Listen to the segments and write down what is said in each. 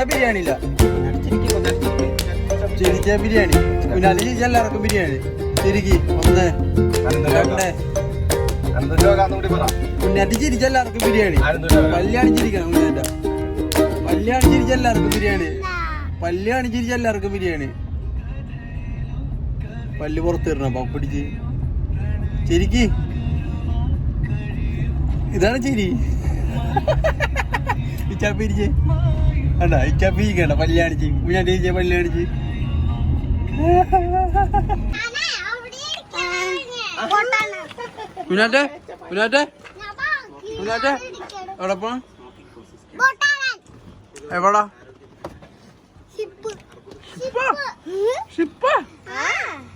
ബിരിയാണി ഇല്ല ചിരിച്ച ബിരിയാണി പിന്നെ അത് ചിരിച്ച എല്ലാവർക്കും ബിരിയാണി ചിരിക്കി 1 2 കുഞ്ഞാറ്റി ചിരിച്ച എല്ലാവർക്കും ബിരിയാണി പല്ലാണ് ചിരിക്കണം കുഞ്ഞാറ്റ പല്ലാണ് ചിരിച്ച എല്ലാവർക്കും ബിരിയാണി പല്ലാണ് ചിരിച്ച എല്ലാവർക്കും ബിരിയാണി പല്ല് പുറത്ത് തരണം പിടിച്ച് ചിരിക്കി ഇതാണ് ചിരി ഇച്ചാപ്പിരിച്ച് കണ്ട ഇച്ചാപ്പിരിക്കണ്ട പല്ലാണിച്ച് ഞാൻ ടീച്ചേ പല്ലാണിച്ച് കുഞ്ഞാറ്റെ കുഞ്ഞാറ്റെ കുഞ്ഞാറ്റെ എവിടെ പോ എവിടാ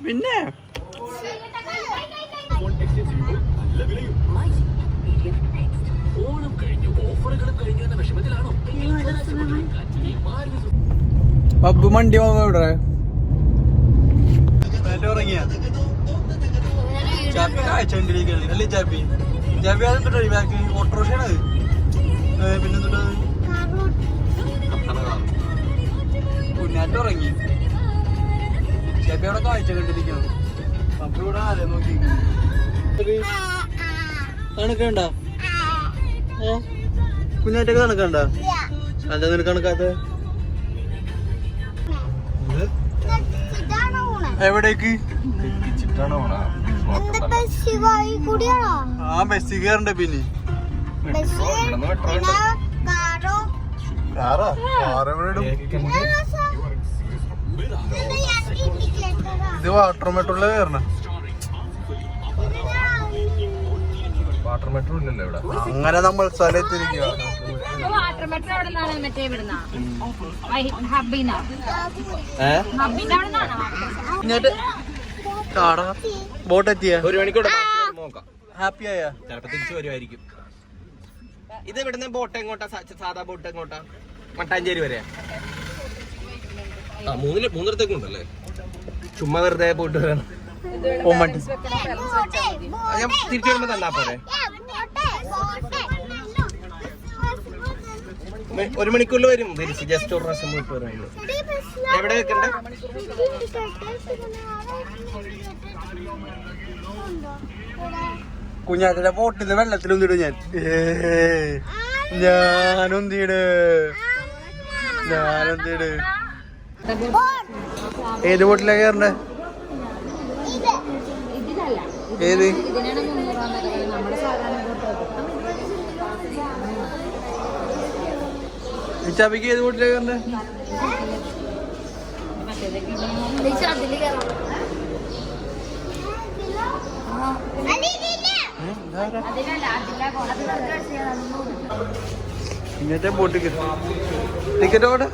പിന്നെ പബ്ബ് മണ്ടി എവിടെ ഉറങ്ങിയ ചാപ്പി കാഴ്ചണ്ടിരിക്കുകയാണ് അല്ലേ ചാപ്പി ചാപ്പി അത് ബാക്കി ഓട്ടോറിക്ഷയാണ് പിന്നെന്തുണ്ട് കുഞ്ഞാറ്റ് ഉറങ്ങി ചാപ്പി അവിടെ കാഴ്ച കണ്ടിരിക്കുകയാണ് പബ്ബ് ഇവിടെ ആരെ നോക്കി കണക്കണ്ട കുഞ്ഞാറ്റൊക്കെ കണക്കണ്ട എന്താ നിനക്ക് കണക്കാത്ത എവിടേക്ക് ആ ബസ് കയറണ്ട പിന്നെ ഇത് വാട്ടർ മെട്രോയില് കയറണ വാട്ടർ മെട്രോ ഇല്ലല്ലോ ഇവിടെ അങ്ങനെ നമ്മൾ സ്ഥലത്തിരിക്കുക ബോട്ട് എത്തിയ 1 മണിക്കൂർ ഹാപ്പി ആയ ചിലപ്പോ തിരിച്ചു വരുമായിരിക്കും. ഇത് ഇവിടുന്ന് ബോട്ട് എങ്ങോട്ടാ സാധാ ബോട്ട് എങ്ങോട്ടാ മട്ടാഞ്ചേരി വരെ മൂന്നിടത്തേക്കും ഉണ്ടല്ലേ ചുമ്മാ വെറുതെ പോയിട്ട് വരാൻ തിരിച്ചു വരുമ്പോ തന്നാ പോരെ 1 മണിക്കൂറിൽ വരും തിരിച്ച് ജസ്റ്റ് ഒരു പ്രാവശ്യം പോയിട്ട് വരാം. എവിടെ വെക്കണ്ടേ കുഞ്ഞാറ്റ ബോട്ടിന്ന് വെള്ളത്തിലൊന്നിടും ഞാനൊന്നിട് ഏത് ബോട്ടിലാ കയറണ്ടേ ഏത് ചാപ്പിക്ക് ഏത് ബോട്ടിലാ കയറണ്ടേ ഇങ്ങനത്തെ ബോട്ട് ടിക്കറ്റ് അവിടെ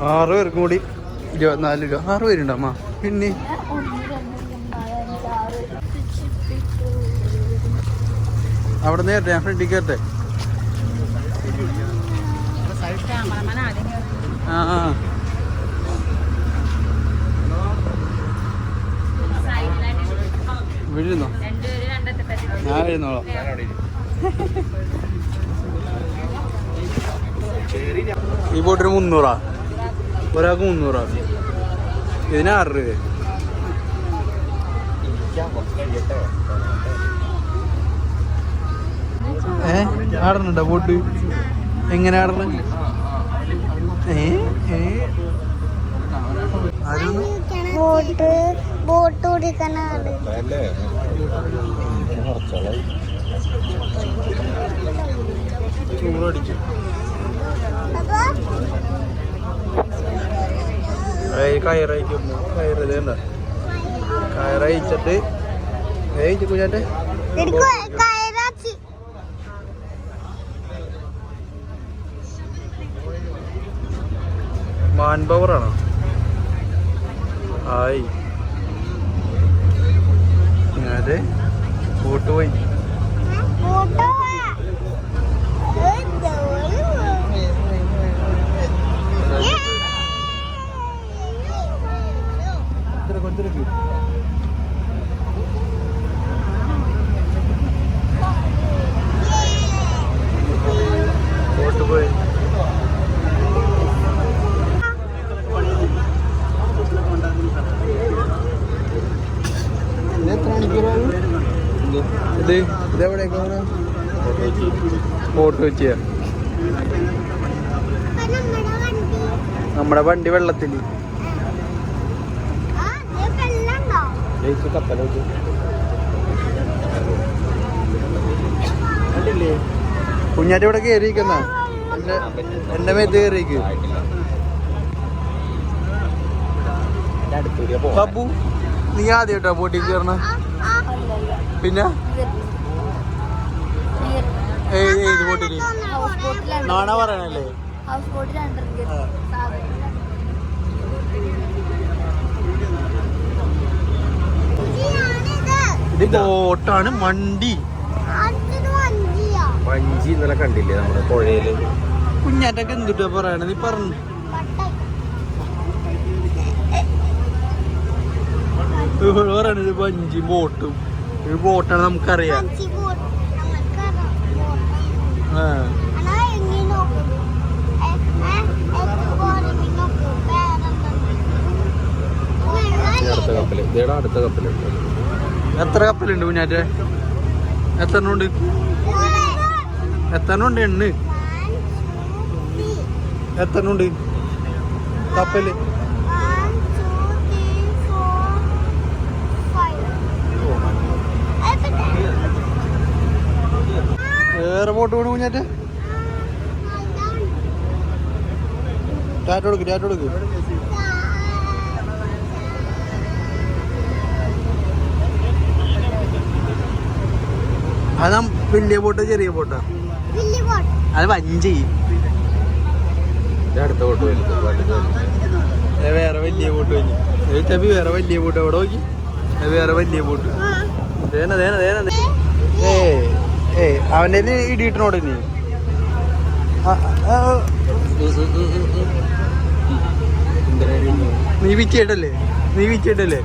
6 പേർക്കും കൂടി 24 രൂപ 6 പേരുണ്ടമ്മ പിന്നെ അവിടെ നേരത്തെ ഞാൻ ഫ്രണ്ടിൽ കയറട്ടെ ആ വീഴുന്നോ ഞാൻ വീഴുന്നോളാം ഈ ബോട്ടിന് 300 ഒരാൾക്ക് 300 ഇതിന് 6 രൂപ ആടണുണ്ടോ ബോട്ട് എങ്ങനെ ആടണം ബോട്ട് ഓടിക്കാനാണ് ചൂടടിച്ചു കയറയക്കുന്നു കയറതേണ്ട കയറയിച്ചിട്ട് കുഞ്ഞാട്ടെ മാൻ പവറാണോ ആയി അതെ ബോട്ട് പോയി ഇത് ഇതെവിടെയൊക്കെ ഫോട്ടോ വെച്ചാ നമ്മുടെ വണ്ടി വെള്ളത്തിൽ കുഞ്ഞാറ്റ ഇവിടെ കയറിയിരിക്കുന്ന എന്റെ മേത്ത് കയറിയിരിക്കും. ബാബു നീ ആദ്യം കേട്ടോ ബോട്ടിൽ കയറണ? പിന്നെ ഏത് ബോട്ടില് നാണ പറയണല്ലേ? ഇത് ബോട്ടാണ്. വണ്ടി വഞ്ചി ഇന്നലെ കണ്ടില്ലേ നമ്മുടെ പുഴയില്? കുഞ്ഞാറ്റൊക്കെ എന്തിട്ടാ പറയണ? നീ പറഞ്ഞു പറയണത് വഞ്ചി ബോട്ടും. ഒരു ബോട്ടാണ് നമുക്കറിയാം. ആ അടുത്ത കപ്പലുണ്ട്. എത്ര കപ്പലുണ്ട് കുഞ്ഞാറ്റെ? എത്ര ഉണ്ട്? എത്ര ഉണ്ട്? എണ്ണ് എത്ര ഉണ്ട് കപ്പല്? വേറെ ബോട്ട് വേണം കുഞ്ഞാറ്റെ? ടാറ്റ കൊടുക്ക്, ടാറ്റ കൊടുക്ക്. അത് വലിയ ബോട്ടോ ചെറിയ ബോട്ടോ? അത് വഞ്ചി. അടുത്ത ബോട്ട് വേറെ വലിയ ബോട്ട് കഴിഞ്ഞു. വേറെ വലിയ ബോട്ട് എവിടെ നോക്കി? വേറെ വലിയ ബോട്ട്. അവൻ്റെ ഇടിയിട്ടനോട് നീ നീ വിറ്റിട്ടല്ലേ? നീ വിറ്റിട്ടല്ലേ?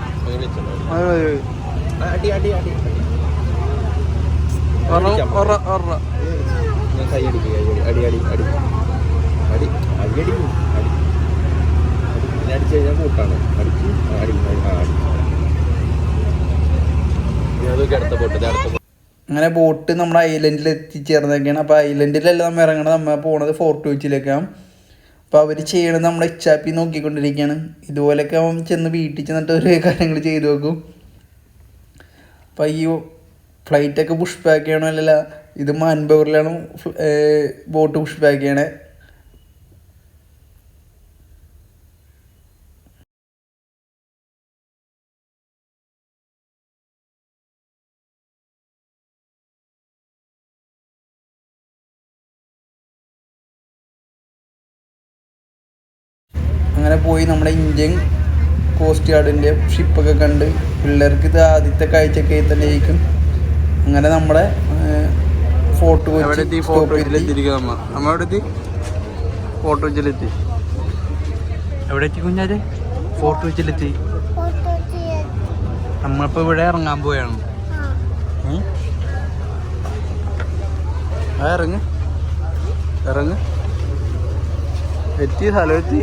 അങ്ങനെ ബോട്ട് നമ്മുടെ ഐലൻഡിൽ എത്തിച്ചേർന്നൊക്കെയാണ്. അപ്പോൾ ഐലൻഡിലല്ല നമ്മൾ ഇറങ്ങണത്, നമ്മൾ പോണത് ഫോർട്ട് കൊച്ചിയിലേക്കാണ്. അപ്പോൾ അവർ ചെയ്യണത് നമ്മുടെ ഇച്ചാപ്പി നോക്കിക്കൊണ്ടിരിക്കുകയാണ്. ഇതുപോലെയൊക്കെ അവൻ ചെന്ന് വീട്ടിൽ ചെന്നിട്ട് ഓരോ കാര്യങ്ങൾ ചെയ്തു നോക്കും. അപ്പോൾ ഈ ഫ്ലൈറ്റൊക്കെ പുഷ് ബാക്ക് ചെയ്യണോ? അല്ലല്ല, ഇത് മാൻപവറിലാണ് ബോട്ട് പുഷ് ബാക്ക് ചെയ്യണേ. അങ്ങനെ പോയി നമ്മുടെ ഇന്ത്യൻ കോസ്റ്റ് ഗാർഡിൻ്റെ ഷിപ്പൊക്കെ കണ്ട് പിള്ളേർക്ക് ഇത് ആദ്യത്തെ കാഴ്ചയൊക്കെ തന്നെ ആയിരിക്കും. അങ്ങനെ നമ്മുടെ ഫോർട്ട് കൊച്ചി ഫോർട്ട് കൊച്ചിയിലെത്തി. എവിടെ എത്തി കുഞ്ഞാല്? ഫോർട്ട് കൊച്ചിയിലെത്തി. നമ്മളിപ്പോൾ ഇവിടെ ഇറങ്ങാൻ പോയാണ്. ഇറങ്ങ് ഇറങ്ങ്. എത്തി, സ്ഥലമെത്തി.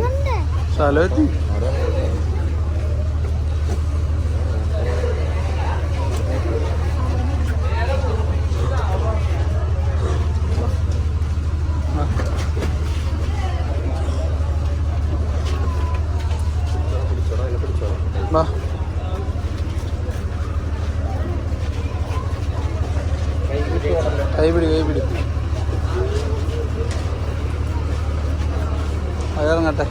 കൈപിടി അതിറങ്ങട്ടെ.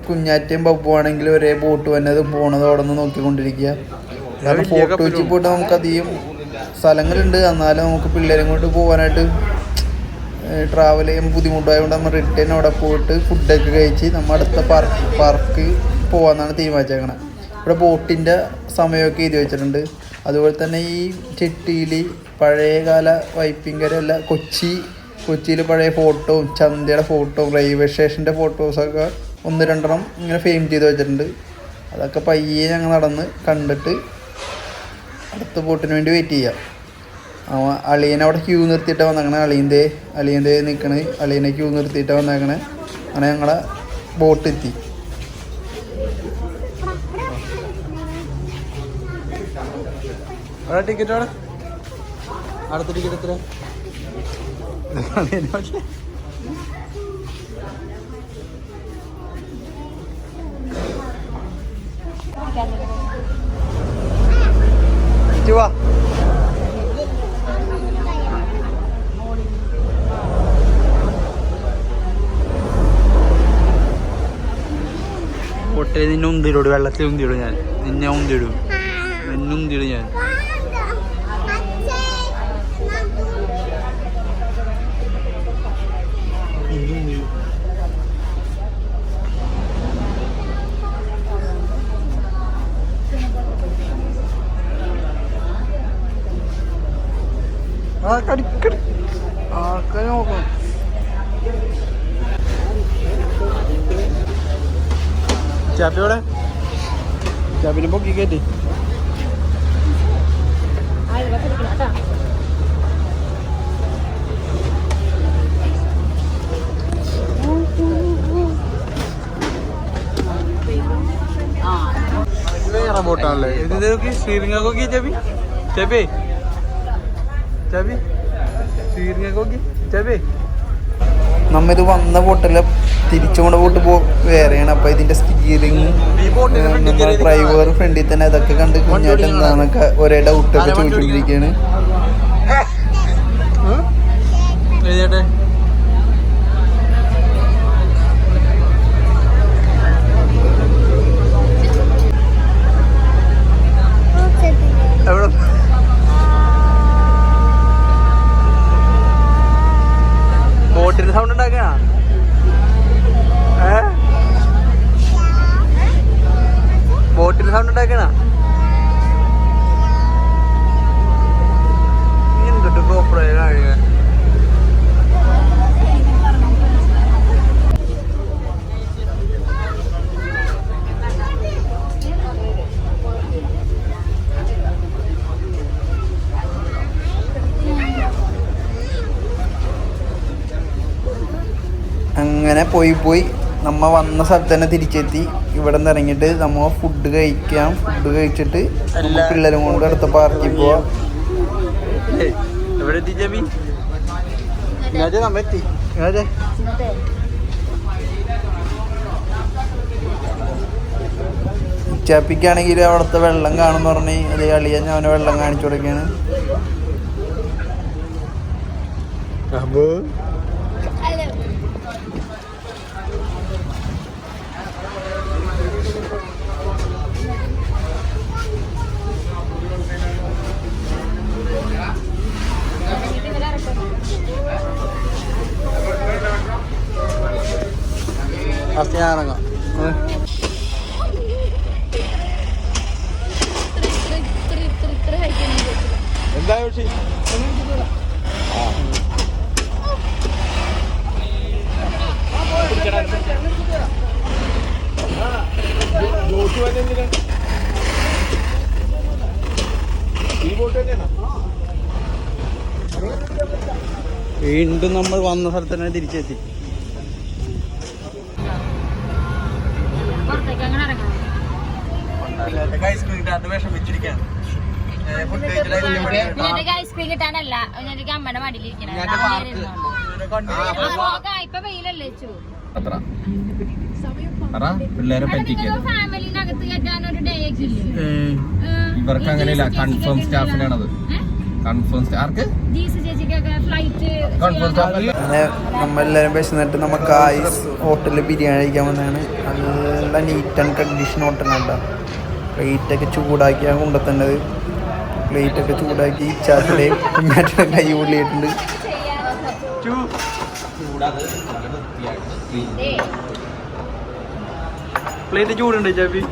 കുഞ്ഞാറ്റയും ബബ്ബു ആണെങ്കിൽ ഒരേ ബോട്ട് വന്നതും പോണതും അവിടെ നിന്ന് നോക്കിക്കൊണ്ടിരിക്കുക. കാരണം ഫോർട്ട് കൊച്ചി പോയിട്ട് നമുക്ക് അധികം സ്ഥലങ്ങളുണ്ട്, എന്നാലും നമുക്ക് പിള്ളേരും കൊണ്ട് പോകാനായിട്ട് ട്രാവൽ ചെയ്യാൻ ബുദ്ധിമുട്ടായതുകൊണ്ട് നമ്മൾ റിട്ടേൺ അവിടെ പോയിട്ട് ഫുഡൊക്കെ കഴിച്ച് നമ്മൾ അടുത്ത പാർക്ക് പോകാമെന്നാണ് തീരുമാനിച്ചേക്കണത്. ഇവിടെ ബോട്ടിൻ്റെ സമയമൊക്കെ എഴുതി വെച്ചിട്ടുണ്ട്. അതുപോലെ തന്നെ ഈ ചെട്ടിയിൽ പഴയകാല വൈപ്പിങ്കരല്ല കൊച്ചിയിൽ പഴയ ഫോട്ടോവും ചന്തയുടെ ഫോട്ടോവും റെയിൽവേ സ്റ്റേഷൻ്റെ ഫോട്ടോസൊക്കെ 1-2 ഇങ്ങനെ ഫ്രെയിം ചെയ്ത് വെച്ചിട്ടുണ്ട്. അതൊക്കെ പയ്യെ ഞങ്ങൾ നടന്ന് കണ്ടിട്ട് അടുത്ത ബോട്ടിന് വേണ്ടി വെയിറ്റ് ചെയ്യാം. അവൻ അളിയനെ അവിടെ ക്യൂ നിർത്തിയിട്ടാണ് വന്നേക്കണേ. അളിയൻ്റെ നിൽക്കണ അളിയനെ ക്യൂ നിർത്തിയിട്ടാണ് വന്നേക്കണേ. അങ്ങനെ ഞങ്ങളെ ബോട്ട് എത്തി. ടിക്കറ്റ് അവിടെ അടുത്ത ടിക്കറ്റ് എത്ര? വാ പൊട്ടേ നിന്നെ ഉന്തിയിടും, വെള്ളത്തിൽ ഉന്തിയിടും ഞാൻ. നിന്നെ ഉന്തിയിടും, നിന്നെ ഉന്തിയിടും ഞാൻ. ആൾക്കാർ നോക്കണം. ചാപ്പിയോടെ ചാപ്പിനെ പൊക്കി കയറ്റി. വേറെ ബോട്ടാണല്ലേ ഇത്? ശ്രീരംഗൊക്കെ ചാപ്പി ചാപ്പി ചാപ്പി ശ്രീരംഗൊക്കെ ചാപ്പി. നമ്മ ഇത് വന്ന ബോട്ടെല്ലാം തിരിച്ചുകൊണ്ട് ബോട്ട് വേറെയാണ്. അപ്പൊ ഇതിന്റെ സ്റ്റിയറിങ് ഡ്രൈവർ ഫ്രണ്ടിൽ തന്നെ അതൊക്കെ കണ്ട് കുഞ്ഞായിട്ട് എന്താന്നൊക്കെ ഒരേ ഡൗട്ടൊക്കെ ചോദിച്ചുകൊണ്ടിരിക്കുകയാണ്. ബോട്ടിന്റെ സൗണ്ട് ഉണ്ടാക്കാ ബോട്ടിന്റെ സൗണ്ട് ഉണ്ടാക്കണ എന്തൊട്ട് ഗോപ്രോ കഴിയുക. അങ്ങനെ പോയി നമ്മ വന്ന സ്ഥലത്ത് തന്നെ തിരിച്ചെത്തി. ഇവിടെ നിന്ന് ഇറങ്ങിയിട്ട് നമ്മ ഫുഡ് കഴിച്ചിട്ട് പിള്ളേരും കൊണ്ട് അടുത്ത പാർക്കിൽ പോവാം. ചാപ്പിക്കാണെങ്കിൽ അവിടുത്തെ വെള്ളം കാണുന്ന പറഞ്ഞ് അതേ അളിയ ഞാൻ വെള്ളം കാണിച്ചു കൊടുക്കുകയാണ്. ഞാനിറങ്ങാം. എന്താ വീണ്ടും നമ്മൾ വന്ന സ്ഥലത്ത് തന്നെ തിരിച്ചെത്തി. പിള്ളേരെ പറ്റിക്കുന്നത് ഇവർക്ക് അങ്ങനെയല്ല. കൺഫേം സ്റ്റാഫിനാണത്. കൺഫേം ആർക്ക് നമ്മളെല്ലാവരും വിശന്നിട്ട് നമുക്ക് ആയിസ് ഹോട്ടലിൽ ബിരിയാണി കഴിക്കാൻ വന്നതാണ്. നല്ല നീറ്റ് ആൻഡ് കണ്ടീഷൻ ഹോട്ടലാണ്. പ്ലേറ്റൊക്കെ ചൂടാക്കിയാണ് കൊണ്ടുത്തന്നത്. പ്ലേറ്റൊക്കെ ചൂടാക്കി ചാപ്പിലെയും കുഞ്ഞാറ്റിലെ കൈ പൊള്ളിയിട്ടുണ്ട്. പ്ലേറ്റ് ചൂടുണ്ട് ചാപ്പി.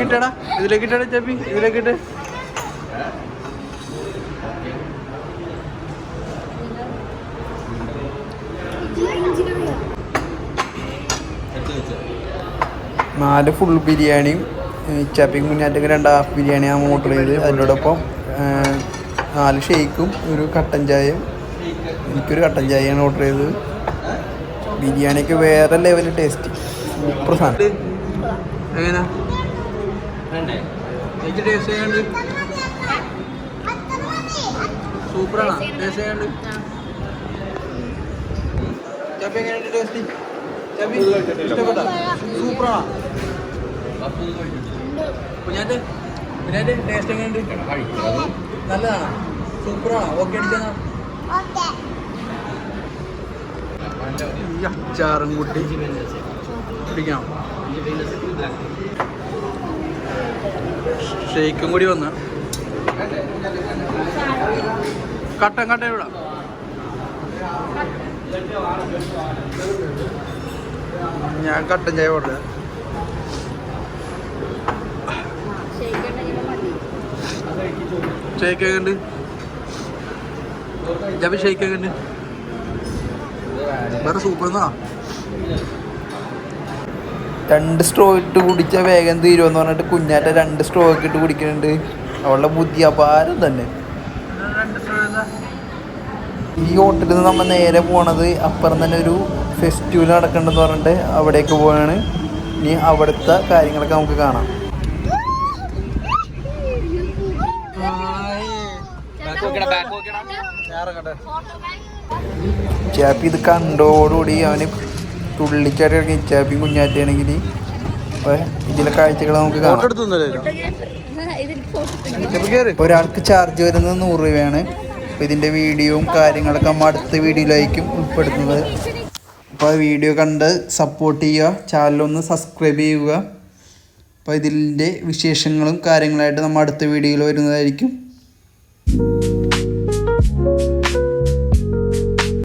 ഇട്ടടാ, ഇതിലേക്ക് ഇട്ടടാ ചപ്പി, ഇതിലേക്ക് ഇട്ട്. നാല് ഫുൾ ബിരിയാണിയും ചപ്പിയും കുഞ്ഞാറ്റൊക്കെ 2 ഹാഫ് ബിരിയാണിയാണ് ഓർഡർ ചെയ്ത്. അതിനോടൊപ്പം 4 ഷേക്കും ഒരു കട്ടൻ ചായയും. എനിക്കൊരു കട്ടൻ ചായയാണ് ഓർഡർ ചെയ്തത്. ബിരിയാണിക്ക് വേറെ ലെവൽ ടേസ്റ്റ്, സൂപ്പർ സാധനം. എങ്ങനെയാ ടേസ്റ്റ് ചെയ്യാണ്ട്? സൂപ്പറാണോ ടേസ്റ്റ് ചെയ്യാണ്ട്? ചപ്പി എങ്ങനെയുണ്ട് ടേസ്റ്റ്? ചപ്പി ഇഷ്ടപ്പെട്ടോ? സൂപ്പറാണോ കുഞ്ഞാറ്റ്? കുഞ്ഞാറ്റ് ടേസ്റ്റ് എങ്ങനെയുണ്ട്? നല്ലതാണോ? സൂപ്പറാണോ? ഓക്കെ അടിച്ചാ അച്ചാറും കൂട്ടി കുടിക്കാം. ഷേക്കും കൂടി വന്ന് കട്ടൻ ഇവിടെ ഞാൻ കട്ടൻ ചായ ഓർഡർ ചെയ്ത. ഷേക്കൊക്കെ ഉണ്ട്. ജബി ഷേക്കൊക്കെ ഉണ്ട്. വേറെ സൂപ്പർ. 2 സ്ട്രോ ഇട്ട് കുടിച്ചാൽ വേഗം തീരുമെന്ന് പറഞ്ഞിട്ട് കുഞ്ഞാറ്റ 2 സ്ട്രോ ഒക്കെ ഇട്ട് കുടിക്കുന്നുണ്ട്. അവളുടെ ബുദ്ധി അപാരം തന്നെ. ഈ ഹോട്ടലിൽ നിന്ന് നമ്മൾ നേരെ പോണത് അപ്പുറം തന്നെ ഒരു ഫെസ്റ്റിവൽ നടക്കണ്ടെന്ന് പറഞ്ഞിട്ട് അവിടേക്ക് പോവാണ്. ഇനി അവിടുത്തെ കാര്യങ്ങളൊക്കെ നമുക്ക് കാണാം. ചാപ്പി ഇത് കണ്ടോടുകൂടി അവന് തുള്ളിച്ചാടി ഇറങ്ങി. ചാപ്പി കുഞ്ഞാറ്റാണെങ്കിൽ അപ്പൊ ഇതിലെ കാഴ്ചകൾ നമുക്ക് കാണാം. ഒരാൾക്ക് ചാർജ് വരുന്നത് 100 രൂപയാണ്. അപ്പോൾ ഇതിൻ്റെ വീഡിയോയും കാര്യങ്ങളൊക്കെ നമ്മൾ അടുത്ത വീഡിയോയിലായിരിക്കും ഉൾപ്പെടുത്തുന്നത്. അപ്പോൾ ആ വീഡിയോ കണ്ട് സപ്പോർട്ട് ചെയ്യുക, ചാനലൊന്ന് സബ്സ്ക്രൈബ് ചെയ്യുക. അപ്പോൾ ഇതിൻ്റെ വിശേഷങ്ങളും കാര്യങ്ങളായിട്ട് നമ്മൾ അടുത്ത വീഡിയോയിൽ വരുന്നതായിരിക്കും.